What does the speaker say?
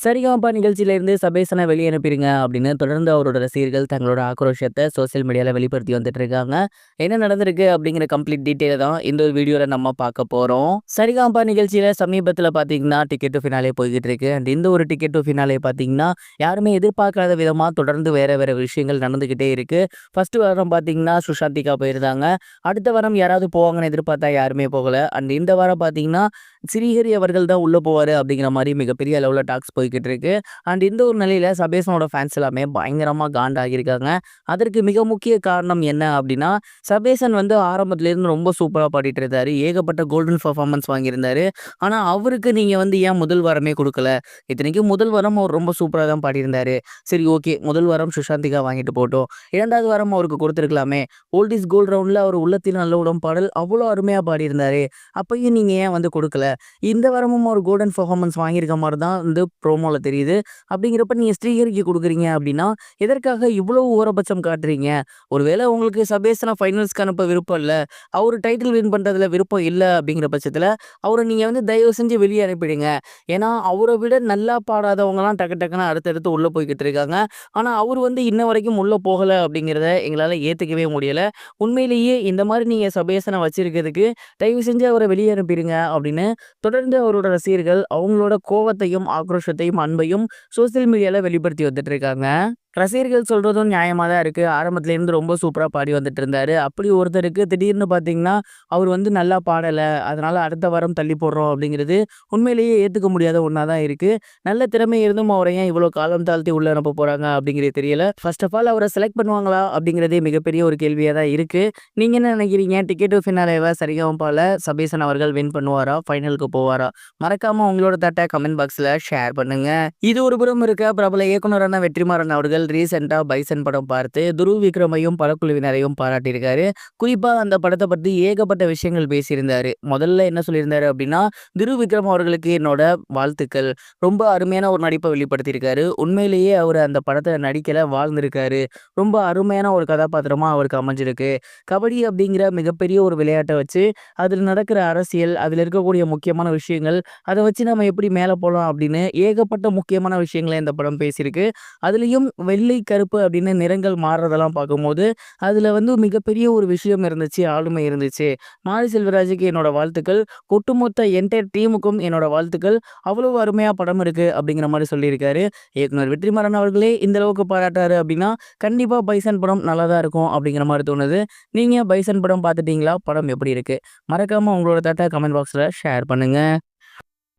சரிகமப நிகழ்ச்சியிலிருந்து சபேசன வெளிய அனுப்பிருங்க அப்படின்னு தொடர்ந்து அவரோட ரசிகர்கள் தங்களோட ஆக்ரோஷத்த சோசியல் மீடியால வெளிப்படுத்தி வந்துட்டு இருக்காங்க. என்ன நடந்திருக்கு அப்படிங்கிற கம்ப்ளீட் டீட்டெயில் தான் இந்த ஒரு வீடியோல நம்ம பார்க்க போறோம். சரிகமப நிகழ்ச்சியில சமீபத்தில பார்த்தீங்கன்னா, டிக்கெட் டூ ஃபினாலே போய்க்கிட்டு இருக்கு. அண்ட் இந்த ஒரு டிக்கெட் டூ ஃபினாலே பார்த்தீங்கன்னா, யாருமே எதிர்பார்க்காத விதமா தொடர்ந்து வேற வேற விஷயங்கள் நடந்துகிட்டே இருக்கு. ஃபர்ஸ்ட் வாரம் பார்த்தீங்கன்னா, சுஷாந்திகா போயிருந்தாங்க. அடுத்த வாரம் யாராவது போவாங்கன்னு எதிர்பார்த்தா யாருமே போகல. அண்ட் இந்த வாரம் பார்த்தீங்கன்னா, ஸ்ரீஹரி அவர்கள் தான் உள்ள போவாரு அப்படிங்கிற மாரி மிகப்பெரிய அளவுல டாக்ஸ் போய்க்கிட்டு இருக்கு. அண்ட் இந்த ஒரு நிலையில சபேஷனோட ஃபேன்ஸ் எல்லாமே பயங்கரமா காண்டாகியிருக்காங்க. அதற்கு மிக முக்கிய காரணம் என்ன அப்படின்னா, சபேசன் வந்து ஆரம்பத்திலேருந்து ரொம்ப சூப்பரா பாடிட்டு இருந்தாரு. ஏகப்பட்ட கோல்டன் பெர்ஃபார்மன்ஸ் வாங்கியிருந்தாரு. ஆனா அவருக்கு நீங்க வந்து ஏன் முதல் வாரமே குடுக்கல? இத்தனைக்கும் முதல் வாரம் அவர் ரொம்ப சூப்பரா தான் பாடியிருந்தாரு. சரி ஓகே, முதல் வாரம் சுஷாந்திகா வாங்கிட்டு போட்டும். 2வது வாரம் அவருக்கு குடுத்துருக்கலாமே. ஓல்ட் இஸ் கோல்ட் ரவுண்ட்ல அவர் உள்ளத்தில் நல்ல உடம் பாடல் அவ்வளோ அருமையா பாடியிருந்தாரு. அப்பயும் நீங்க ஏன் வந்து குடுக்கல? இந்த வாரமும் ஒரு கோல்டன் பெர்ஃபார்மன்ஸ் வாங்கியிருக்க மாரி தான் வந்து ப்ரோமோல தெரியுது. அப்படிங்கிறப்ப நீங்க ஸ்ரீஹரிக்கு குடுக்குறீங்க அப்படின்னா, எதற்காக இவ்வளவு ஓரபட்சம் காட்டுறீங்க? ஒருவேளை உங்களுக்கு சபேஷன ஃபைனல்ஸ்க்கு அனுப்ப விருப்பம் இல்ல, அவரு டைட்டில் வின் பண்றதுல விருப்பம் இல்ல அப்படிங்கிற பட்சத்தில, அவர நீங்க வந்து தயவு செஞ்சு வெளிய அனுப்பிடுங்க. ஏன்னா, அவர விட நல்லா பாடாதவங்கலாம் டக்கு டக்குன்னு அடுத்தடுத்து உள்ள போய்க்கிட்டு இருக்காங்க. ஆனா, அவரு வந்து இன்ன வரைக்கும் உள்ள போகல அப்படிங்கிறத எங்களால ஏத்துக்கவே முடியல. உண்மையிலேயே இந்த மாரி நீங்க சபேஷன வச்சிருக்கிறதுக்கு தயவு செஞ்சு அவர வெளிய அனுப்பிருங்க அப்படின்னு தொடர்ந்து அவரோட ரசிகர்கள் அவங்களோட கோவத்தையும், ஆக்ரோஷத்தையும், அன்பையும் சோசியல் மீடியால வெளிப்படுத்தி வந்துட்டு இருக்காங்க. ரசிகர்கள் சொல்றதும் நியாயமா தான் இருக்கு. ஆரம்பத்துலேருந்து ரொம்ப சூப்பரா பாடி வந்துட்டு இருந்தாரு. அப்படி ஒருத்தருக்கு திடீர்னு பார்த்தீங்கன்னா, அவர் வந்து நல்லா பாடல. அதனால அடுத்த வாரம் தள்ளி போடுறோம் அப்படிங்கிறது உண்மையிலேயே ஏத்துக்க முடியாத ஒண்ணா தான் இருக்கு. நல்ல திறமை இருந்தும் அவர ஏன் இவ்வளோ காலம் தாழ்த்தி உள்ள அனுப்ப போறாங்க அப்படிங்கிறது தெரியல. ஃபர்ஸ்ட் ஆஃப் ஆல் அவர செலக்ட் பண்ணுவாங்களா அப்படிங்கிறதே மிகப்பெரிய ஒரு கேள்வியா தான் இருக்கு. நீங்க என்ன நினைக்கிறீங்க? டிக்கெட் டூ ஃபினாலேவ சரிகமபால சபேசன் அவர்கள் வின் பண்ணுவாரா? ஃபைனலுக்கு போவாரா? மறக்காம உங்களோட தாட்ட கமெண்ட் பாக்ஸ்ல ஷேர் பண்ணுங்க. இது ஒரு புறம் இருக்க, பிரபல இயக்குனரான வெற்றிமாறன் அவர்கள் ரீசெண்டா பைசன் படம் பார்த்து துருவ் விக்ரமையும் படக்குழுவினரையும் பாராட்டியிருக்காரு. குறிப்பா அந்த படத்த பத்தி ஏகப்பட்ட விஷயங்கள் பேசியிருந்தாரு. முதல்ல என்ன சொல்லியிருந்தாரு அப்படின்னா, துருவ் விக்ரம் அவர்களுக்கு என்னோட வாழ்த்துக்கள். ரொம்ப அருமையான ஒரு நடிப்பை வெளிப்படுத்தியிருக்காரு. உண்மையிலேயே அவரு அந்த படத்துல நடிக்கல, வாழ்ந்திருக்காரு. ரொம்ப அருமையான ஒரு கதாபாத்திரமா அவருக்கு அமைஞ்சிருக்கு. கபடி அப்படிங்கிற மிகப்பெரிய ஒரு விளையாட்ட வச்சு, அதில் நடக்கிற அரசியல், அதில இருக்கக்கூடிய முக்கியமான விஷயங்கள், அத வச்சு நம்ம எப்படி மேல போலாம் அப்படின்னு ஏகப்பட்ட முக்கியமான விஷயங்கள இந்த படம் பேசியிருக்கு. அதுலயும் வெள்ளை, கருப்பு அப்படின்னு நிறங்கள் மாறுறதெல்லாம் பார்க்கும்போது, அதுல வந்து மிகப்பெரிய ஒரு விஷயம் இருந்துச்சு, ஆளுமை இருந்துச்சு. மாரி செல்வராஜுக்கு என்னோட வாழ்த்துக்கள். ஒட்டுமொத்த என்டையர் டீமுக்கும் என்னோட வாழ்த்துக்கள். அவ்வளவு அருமையா படம் இருக்கு அப்படிங்கிற மாரி சொல்லியிருக்காரு. இயக்குனர் வெற்றிமாறன் அவர்களே இந்த அளவுக்கு பாராட்டுறாரு அப்படின்னா, கண்டிப்பா பைசன் படம் நல்லா தான் இருக்கும் அப்படிங்கிற மாரி தோணுது. நீங்க பைசன் படம் பார்த்துட்டீங்களா? படம் எப்படி இருக்கு? மறக்காம உங்களோட தாட்ட கமெண்ட் பாக்ஸ்ல ஷேர் பண்ணுங்க.